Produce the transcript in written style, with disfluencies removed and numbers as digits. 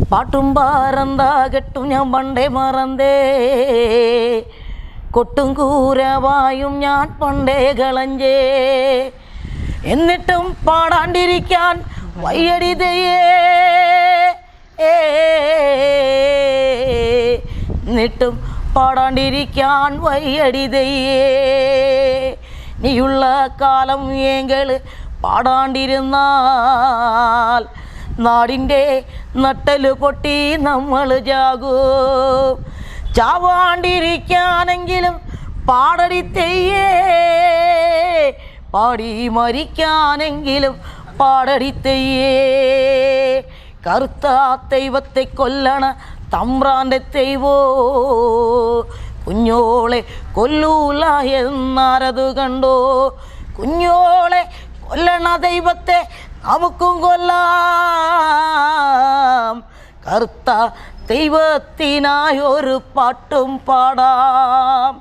പാട്ടും പാറന്താ കെട്ടും ഞാൻ പണ്ടേ മറന്നേ, കൊട്ടും കൂരവായും ഞാൻ പണ്ടേ കളഞ്ചേ. എന്നിട്ടും പാടാണ്ടിരിക്കാൻ വയ്യടിതയേ, എന്നിട്ടും പാടാണ്ടിരിക്കാൻ വയ്യടിതയേ. നീയുള്ള കാലം ഏങ്കൾ പാടാണ്ടിരുന്നാൽ നാടിൻ്റെ നട്ടല് പൊട്ടി നമ്മൾ ചാകും. ചാവാണ്ടിരിക്കാനെങ്കിലും പാടടിത്തയ്യേ, പാടി മരിക്കാനെങ്കിലും പാടടിത്തയ്യേ. കറുത്ത ദൈവത്തെ കൊല്ലണ തമ്പ്രാൻ്റെ ദൈവോ, കുഞ്ഞോളെ കൊല്ലൂല എന്നാരതു കണ്ടോ. കുഞ്ഞോളെ കൊല്ലണ ദൈവത്തെ നമുക്കും കൊല്ലാം, കറുത്ത ദൈവത്തിനായൊരു പാട്ടും പാടാം.